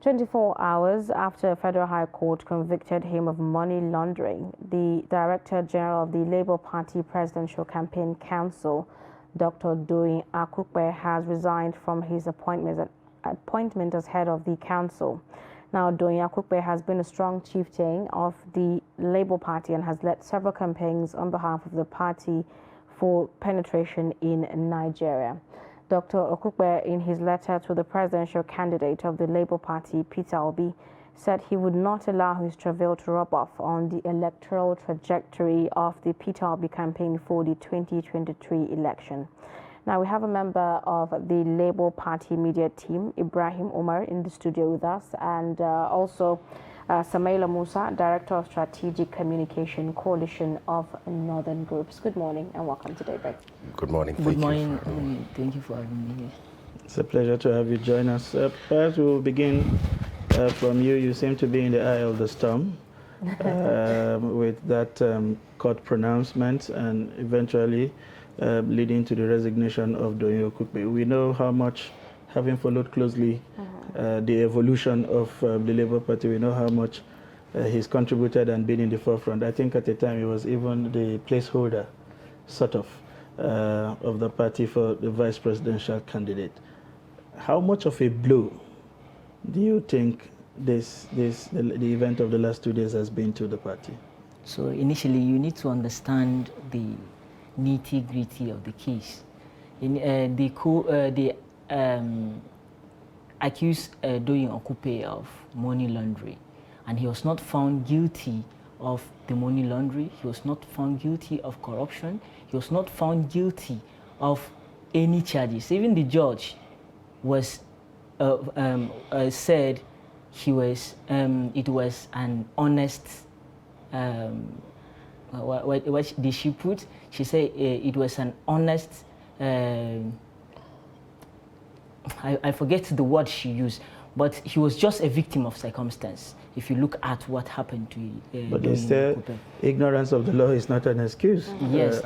24 hours after a federal high court convicted him of money laundering, the Director General of the Labour Party Presidential Campaign Council, Dr. Okupe, has resigned from his appointment as head of the council. Now, Okupe has been a strong chieftain of the Labour Party and has led several campaigns on behalf of the party for penetration in Nigeria. Dr. Okupe, in his letter to the presidential candidate of the Labour Party, Peter Obi, said he would not allow his travail to rub off on the electoral trajectory of the Peter Obi campaign for the 2023 election. Now, we have a member of the Labour Party media team, Ibrahim Omar, in the studio with us, and also Samaila Musa, Director of Strategic Communication, Coalition of Northern Groups. Good morning and welcome to Daybreak. Good morning. Good morning. Thank you for having me here. It's a pleasure to have you join us. Perhaps we'll begin from you. You seem to be in the eye of the storm with that court pronouncement and eventually leading to the resignation of Okupe. We know how much, having followed closely the evolution of the Labour Party, we know how much he's contributed and been in the forefront. I think at the time he was even the placeholder, sort of the party for the vice presidential candidate. How much of a blow do you think the event of the last 2 days has been to the party? So initially, you need to understand the nitty-gritty of the case. The accused Okupe of money laundering, and he was not found guilty of the money laundering. He was not found guilty of corruption. He was not found guilty of any charges. Even the judge was said he was it was an honest. What did she put? She said it was an honest. I forget the word she used, but he was just a victim of circumstance. If you look at what happened to him. But instead, ignorance of the law is not an excuse. Yes,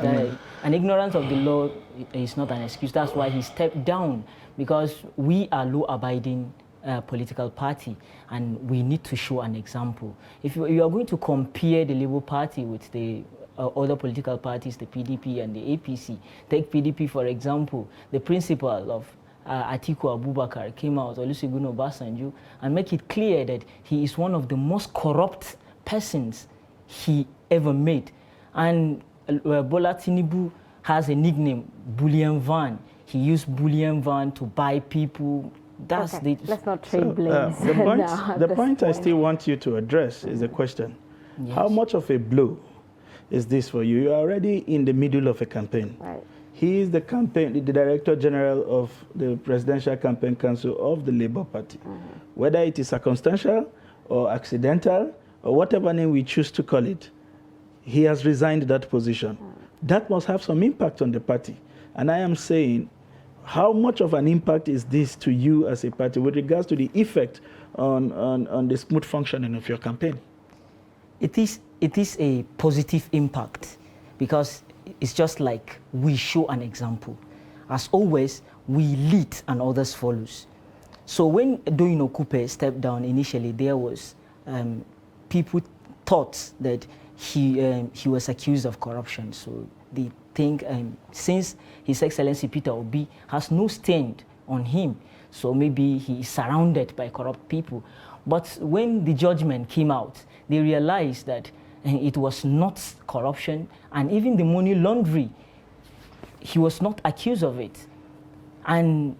and ignorance of the law is not an excuse. That's why he stepped down, because we are law-abiding political party, and we need to show an example. If you are going to compare the Labour Party with the other political parties, the PDP and the APC, take PDP for example, the principal of Atiku Abubakar came out, Olusegun Obasanjo, and make it clear that he is one of the most corrupt persons he ever made. And Bola Tinubu has a nickname, Bullion Van. He used Bullion Van to buy people. That's okay. Let's not trade blames. The point I still want you to address is a question. Yes. How much of a blow is this for you? You are already in the middle of a campaign. Right. He is the Director General of the Presidential Campaign Council of the Labour Party. Whether it is circumstantial or accidental or whatever name we choose to call it, he has resigned that position. That must have some impact on the party. And I am saying, how much of an impact is this to you as a party with regards to the effect on the smooth functioning of your campaign? It is a positive impact, because it's just like we show an example. As always, we lead and others follows. So when Okupe stepped down initially, there was people thought that he was accused of corruption. So they think since His Excellency Peter Obi has no stand on him, so maybe he is surrounded by corrupt people. But when the judgment came out, they realized that it was not corruption, and even the money laundering, he was not accused of it. And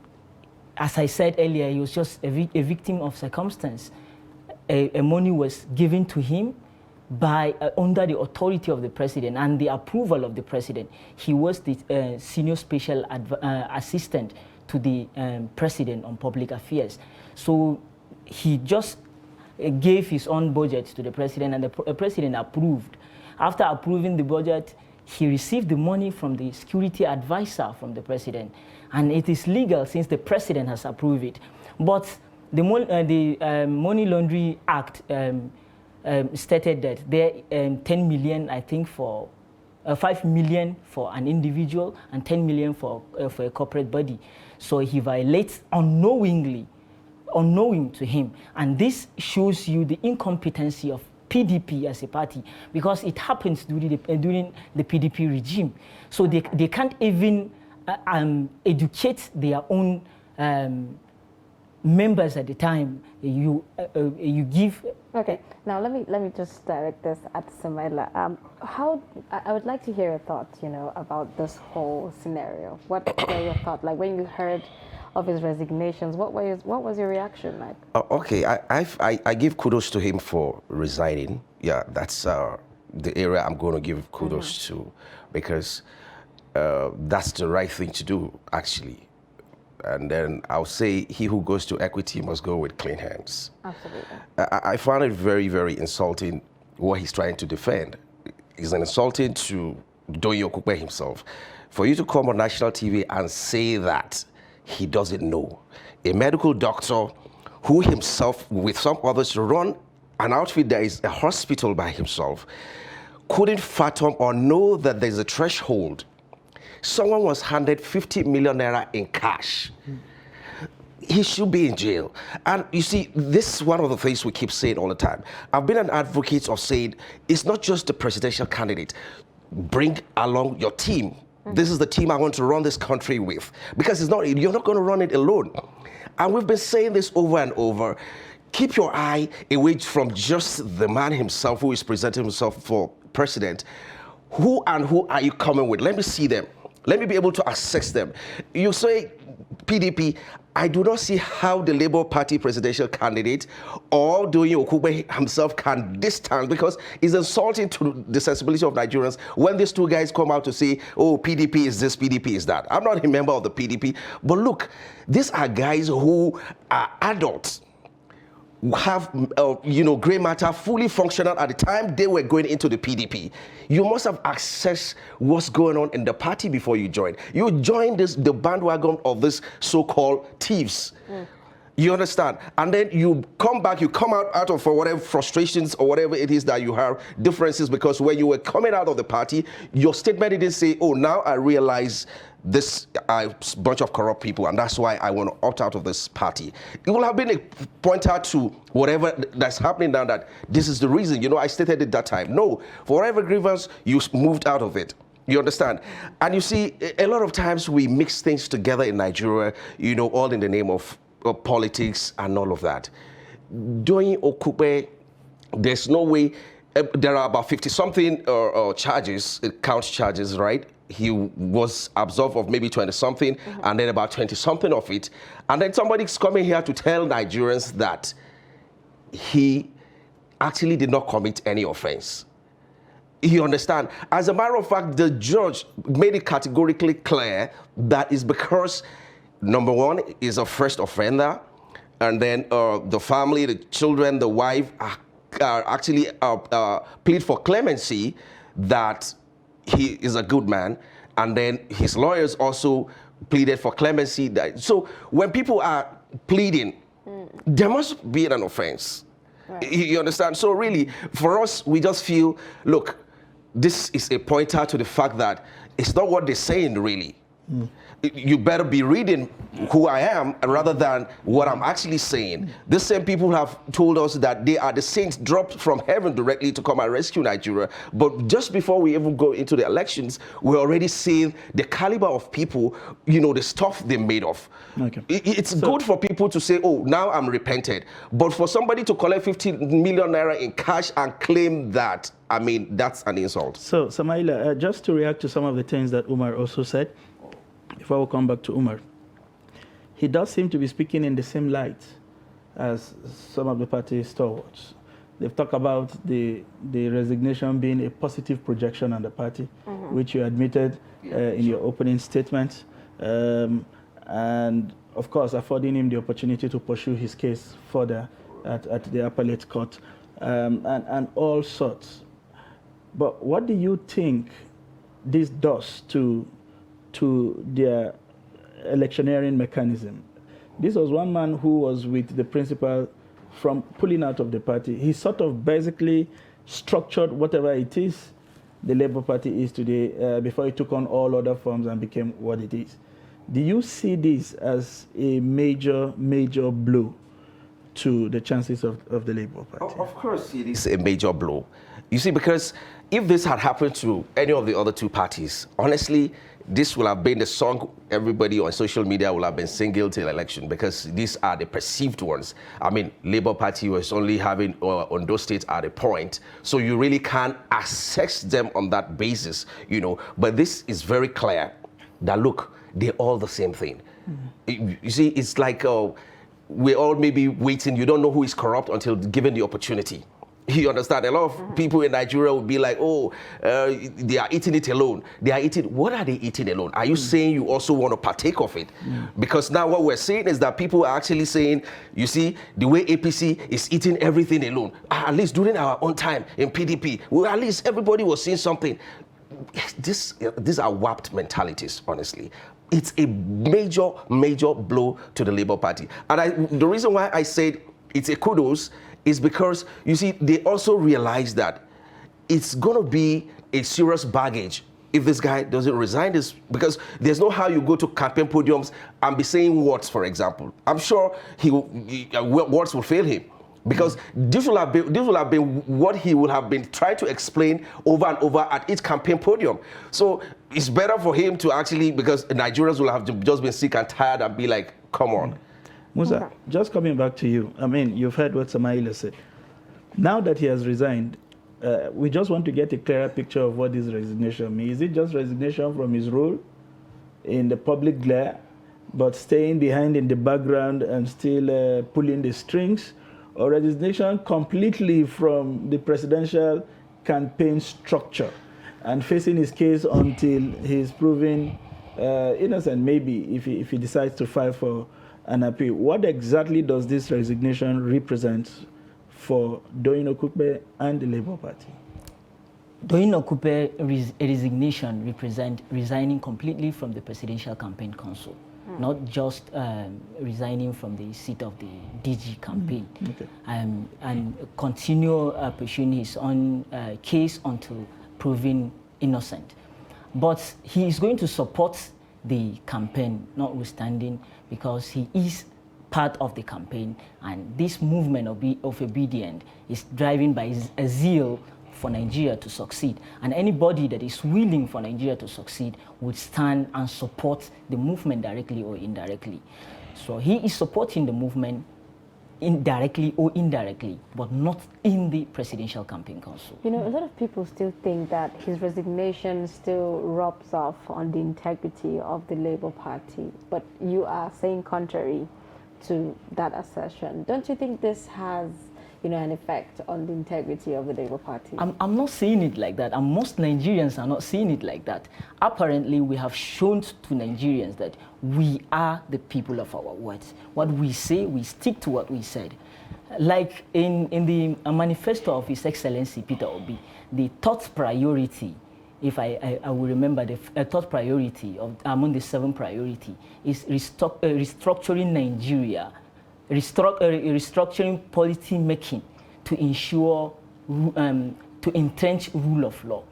as I said earlier, he was just a victim of circumstance. Money was given to him by under the authority of the president and the approval of the president. He was the senior special assistant to the president on public affairs. So he just gave his own budget to the president, and the president approved. After approving the budget, he received the money from the security advisor from the president, and it is legal since the president has approved it. But the Money Laundering Act stated that there 10 million, I think, for 5 million for an individual and 10 million for a corporate body. So he violates unknowingly unknowing to him. And this shows you the incompetency of PDP as a party, because it happens during the PDP regime. So they can't even educate their own members at the time. You give. Okay, now let me just direct this at Samaila. I would like to hear your thoughts, about this whole scenario. What were your thoughts like when you heard of his resignations? What was your reaction like? Okay, I give kudos to him for resigning. Yeah, that's the area I'm going to give kudos to, because that's the right thing to do, actually. And then I'll say he who goes to equity must go with clean hands. Absolutely. I found it very, very insulting what he's trying to defend. It's insulting to Doyin Okupe himself. For you to come on national TV and say that he doesn't know. A medical doctor who himself, with some others, run an outfit that is a hospital by himself, couldn't fathom or know that there's a threshold. Someone was handed 50 million naira in cash. He should be in jail. And you see, this is one of the things we keep saying all the time. I've been an advocate of saying, it's not just the presidential candidate. Bring along your team. This is the team I want to run this country with. Because you're not going to run it alone. And we've been saying this over and over. Keep your eye away from just the man himself who is presenting himself for president. Who are you coming with? Let me see them. Let me be able to assess them. You say PDP, I do not see how the Labour Party presidential candidate or Doyin Okupe himself can distance, because it's insulting to the sensibility of Nigerians when these two guys come out to say, oh, PDP is this, PDP is that. I'm not a member of the PDP, but look, these are guys who are adults, have gray matter fully functional at the time they were going into the PDP. You must have accessed what's going on in the party before you joined. You joined the bandwagon of this so-called thieves. You understand? And then you come back, you come out of for whatever frustrations or whatever it is that you have, differences, because when you were coming out of the party, your statement didn't say, oh, now I realize this bunch of corrupt people, and that's why I want to opt out of this party. It will have been a pointer to whatever that's happening now, that this is the reason. I stated it that time. No, for whatever grievance, you moved out of it. You understand? And you see, a lot of times we mix things together in Nigeria, all in the name of politics and all of that. Doyin Okupe, there's no way. There are about 50-something charges, count charges, right? He was absolved of maybe 20-something, and then about 20-something of it. And then somebody's coming here to tell Nigerians that he actually did not commit any offense. You understand? As a matter of fact, the judge made it categorically clear that it's because, number one, is a first offender, and then the family, the children, the wife actually plead for clemency, that he is a good man, and then his lawyers also pleaded for clemency. So when people are pleading, there must be an offense. Right. You understand? So really, for us, we just feel, look, this is a pointer to the fact that it's not what they're saying, really. You better be reading who I am rather than what I'm actually saying. The same people have told us that they are the saints dropped from heaven directly to come and rescue Nigeria. But just before we even go into the elections, we're already seeing the caliber of people, the stuff they're made of. Okay. It's good for people to say, oh, now I'm repented. But for somebody to collect 50 million naira in cash and claim that, I mean, that's an insult. So, Samaila, just to react to some of the things that Umar also said, before we come back to Umar, he does seem to be speaking in the same light as some of the party stalwarts. They've talked about the resignation being a positive projection on the party, which you admitted in your opening statement, and of course affording him the opportunity to pursue his case further at the appellate court, and all sorts. But what do you think this does to their electioneering mechanism? This was one man who was with the principal from pulling out of the party. He sort of basically structured whatever it is the Labour Party is today before it took on all other forms and became what it is. Do you see this as a major blow to the chances of the Labour Party? Of course, it is a major blow. You see, because if this had happened to any of the other two parties, honestly, this will have been the song everybody on social media will have been singing till election, because these are the perceived ones. I mean, Labour Party was only having Ondo State at a point, so you really can't assess them on that basis, you know. But this is very clear that, look, they're all the same thing. You see, it's like we're all maybe waiting. You don't know who is corrupt until given the opportunity. You understand? A lot of people in Nigeria would be like, oh, they are eating it alone. They are eating, what are they eating alone? Are you saying you also want to partake of it? Because now what we're saying is that people are actually saying, you see, the way APC is eating everything alone, at least during our own time in PDP, well, at least everybody was seeing something. These are warped mentalities, honestly. It's a major, major blow to the Labour Party. And the reason why I said it's a kudos is because, you see, they also realize that it's going to be a serious baggage if this guy doesn't resign this, because there's no how you go to campaign podiums and be saying words, for example. I'm sure words will fail him, because this will have been what he would have been trying to explain over and over at each campaign podium. So it's better for him to actually, because Nigerians will have just been sick and tired and be like, come on. Musa, just coming back to you, I mean, you've heard what Samaila said. Now that he has resigned, we just want to get a clearer picture of what this resignation means. Is it just resignation from his role in the public glare, but staying behind in the background and still pulling the strings, or resignation completely from the presidential campaign structure and facing his case until he's proven innocent, maybe, if he decides to file for an appeal? What exactly does this resignation represent for Doyin Okupe and the Labour Party? Doyin Okupe resignation represents resigning completely from the Presidential Campaign Council, not just resigning from the seat of the DG campaign, and continue pursuing his own case until proven innocent. But he is going to support the campaign, notwithstanding, because he is part of the campaign, and this movement of obedience is driven by a zeal for Nigeria to succeed. And anybody that is willing for Nigeria to succeed would stand and support the movement directly or indirectly. So he is supporting the movement indirectly or indirectly, but not in the Presidential Campaign Council. You know, a lot of people still think that his resignation still rubs off on the integrity of the Labour Party, but you are saying contrary to that assertion. Don't you think this has, you know, an effect on the integrity of the Labour Party? I'm not saying it like that, and most Nigerians are not seeing it like that. Apparently, we have shown to Nigerians that we are the people of our words. What we say, we stick to what we said. Like in the manifesto of His Excellency Peter Obi, the third priority, if I will remember, the third priority among the 7 priorities is restructuring Nigeria, restructuring policy making to ensure, to entrench rule of law.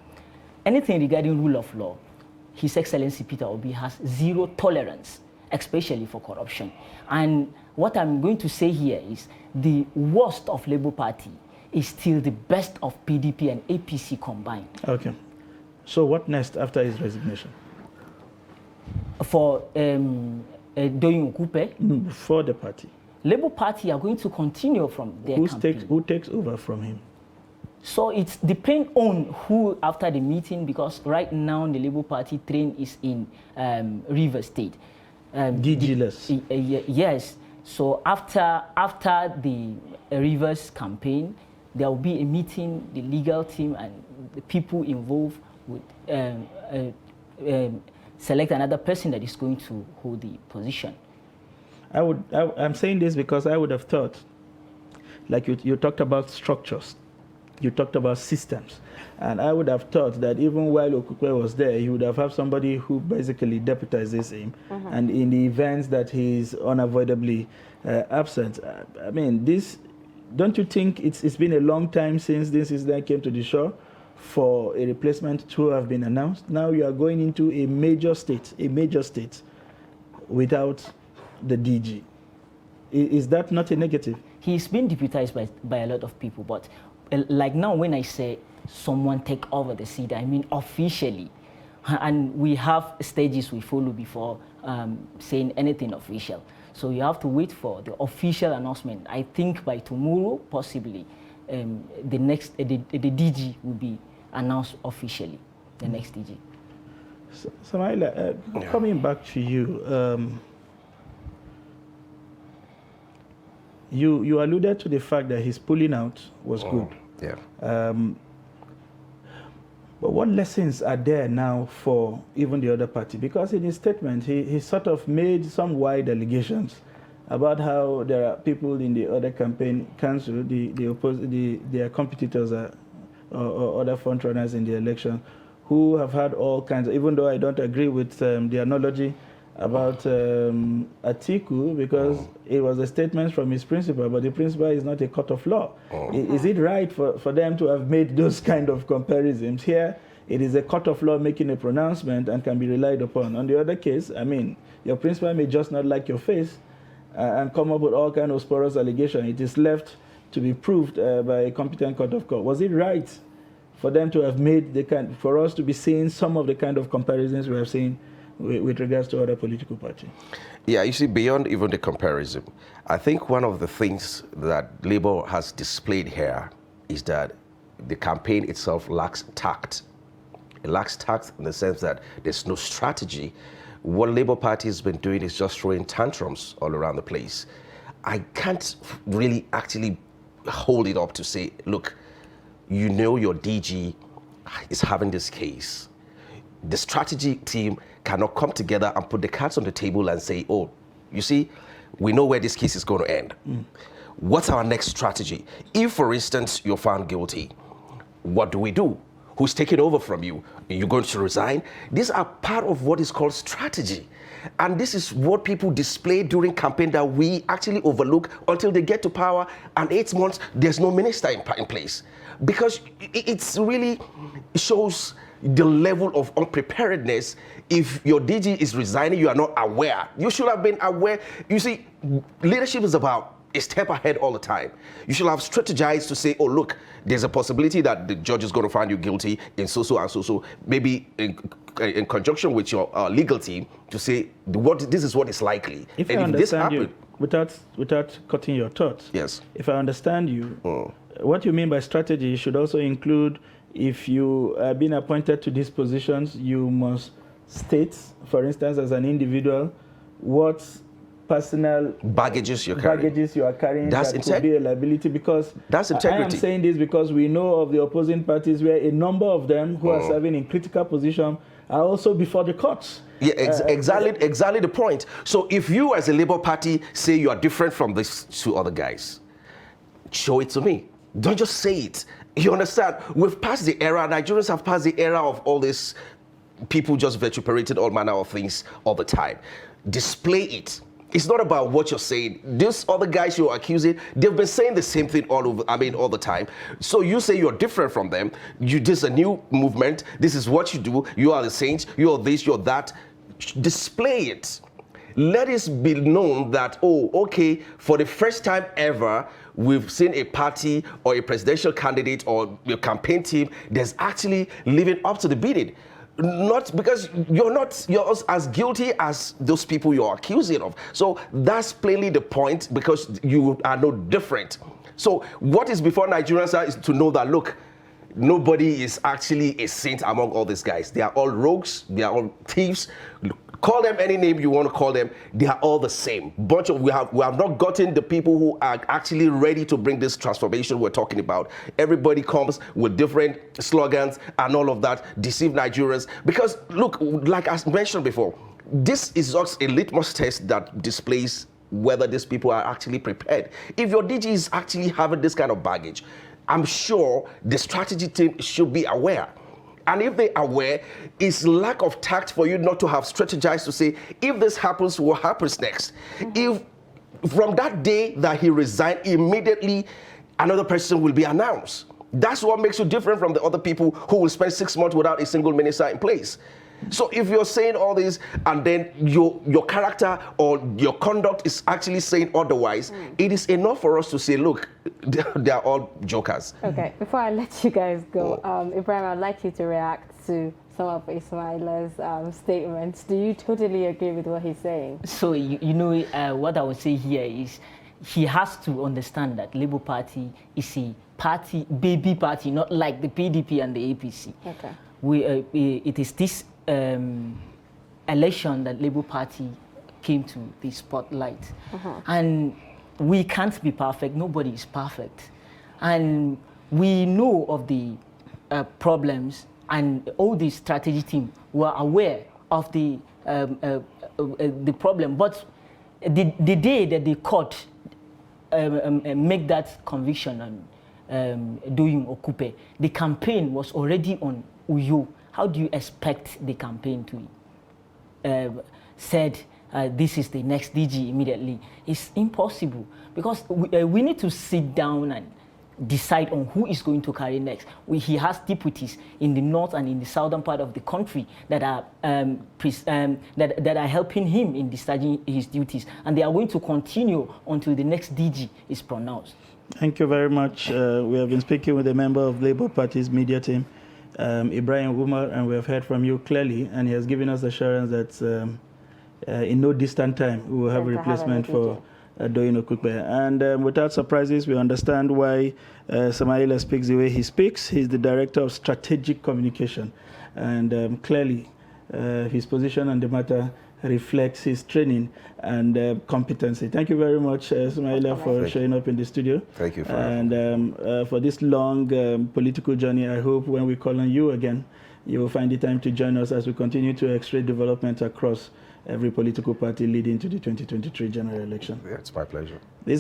Anything regarding rule of law, His Excellency Peter Obi has zero tolerance, especially for corruption. And what I'm going to say here is the worst of Labour Party is still the best of PDP and APC combined. Okay. So what next after his resignation? For Doyin Okupe? For the party. Labour Party are going to continue from their campaign. Who takes over from him? So it depends on who after the meeting, because right now the Labour Party train is in Rivers State. DG-less. Yes. So after the Rivers campaign, there will be a meeting, the legal team and the people involved would select another person that is going to hold the position. I'm saying this because I would have thought, like you talked about structures, you talked about systems, and I would have thought that even while Okupe was there, he would have somebody who basically deputizes him, and in the events that he's unavoidably absent. I mean, this, don't you think it's been a long time since this incident came to the shore for a replacement to have been announced? Now you are going into a major state without the DG. Is that not a negative? he's been deputized by a lot of people, but like now when I say someone take over the seat, I mean officially. And we have stages we follow before saying anything official. So you have to wait for the official announcement. I think by tomorrow, possibly, the next the DG will be announced officially. The next DG. Samaila, coming back to you, you alluded to the fact that his pulling out was good. Yeah. But what lessons are there now for even the other party? Because in his statement, he sort of made some wide allegations about how there are people in the other campaign council, their competitors or other frontrunners in the election, who have had all kinds of, even though I don't agree with the analogy about Atiku, because it was a statement from his principal, but the principal is not a court of law. Is it right for them to have made those kind of comparisons? Here, it is a court of law making a pronouncement and can be relied upon. On the other case, I mean, your principal may just not like your face and come up with all kind of spurious allegations. It is left to be proved by a competent court of court. Was it right for them to have made for us to be seeing some of the kind of comparisons we have seen with regards to other political parties? Yeah, you see, beyond even the comparison, I think one of the things that Labour has displayed here is that the campaign itself lacks tact. It lacks tact in the sense that there's no strategy. What Labour Party has been doing is just throwing tantrums all around the place. I can't really actually hold it up to say, look, you know your DG is having this case. The strategy team cannot come together and put the cards on the table and say, oh, you see, we know where this case is going to end. What's our next strategy? If, for instance, you're found guilty, what do we do? Who's taking over from you? Are you going to resign? These are part of what is called strategy. And this is what people display during campaign that we actually overlook until they get to power, and 8 months, there's no minister in place. Because it's really shows the level of unpreparedness. If your DG is resigning, you are not aware. You should have been aware. You see, leadership is about a step ahead all the time. You should have strategized to say, oh, look, there's a possibility that the judge is going to find you guilty in so-so and so-so, maybe in conjunction with your legal team to say, this is what is likely. If I understand you, without cutting your thoughts, yes. If I understand you, what you mean by strategy should also include, if you are being appointed to these positions, you must state, for instance, as an individual, what personal baggages you are carrying that could be a liability, because that's integrity. I am saying this because we know of the opposing parties where a number of them who are serving in critical position are also before the courts. Yeah, exactly the point. So if you as a Labour Party say you are different from these two other guys, show it to me. Don't just say it. You understand? We've passed the era, Nigerians have passed the era of all this people just vituperating all manner of things all the time. Display it. It's not about what you're saying. These other guys you're accusing, they've been saying the same thing all the time. So you say you're different from them. This is a new movement. This is what you do. You are the saints. You're this, you're that. Display it. Let it be known that, oh, okay, for the first time ever, we've seen a party or a presidential candidate or your campaign team that's actually living up to the bidding. Not because you're as guilty as those people you're accusing of. So that's plainly the point, because you are no different. So what is before Nigerians is to know that, look, nobody is actually a saint among all these guys. They are all rogues. They are all thieves. Call them any name you want to call them. They are all the same. We have not gotten the people who are actually ready to bring this transformation we're talking about. Everybody comes with different slogans and all of that, deceive Nigerians. Because look, like I mentioned before, this is just a litmus test that displays whether these people are actually prepared. If your DG is actually having this kind of baggage, I'm sure the strategy team should be aware. And if they are aware, it's lack of tact for you not to have strategized to say, if this happens, what happens next? If from that day that he resigned, immediately another person will be announced. That's what makes you different from the other people who will spend 6 months without a single minister in place. So if you're saying all this and then your character or your conduct is actually saying otherwise, it is enough for us to say, look, they are all jokers. Okay, before I let you guys go, Ibrahim, I'd like you to react to some of Ismaila's statements. Do you totally agree with what he's saying? So, you know, what I would say here is he has to understand that Labour Party is a party, baby party, not like the PDP and the APC. Okay. It is this election that Labour Party came to the spotlight. And we can't be perfect. Nobody is perfect. And we know of the problems, and all the strategy team were aware of the problem. But the day that the court make that conviction on doing Okupe, the campaign was already on Uyo. How do you expect the campaign to said this is the next DG immediately? It's impossible, because we need to sit down and decide on who is going to carry next. He has deputies in the north and in the southern part of the country that are that are helping him in discharging his duties, and they are going to continue until the next DG is pronounced. Thank you very much. We have been speaking with a member of Labour Party's media team, Ibrahim Umar, and we have heard from you clearly, and he has given us assurance that in no distant time we will have a replacement for Doyin Okupe. And without surprises, we understand why Ismaila speaks the way he speaks. He's the Director of Strategic Communication, and clearly his position on the matter reflects his training and competency. Thank you very much, Ismaila, for showing up in the studio. Thank you for for this long political journey. I hope when we call on you again, you will find the time to join us as we continue to x-ray development across every political party leading to the 2023 general election. Yeah, it's my pleasure.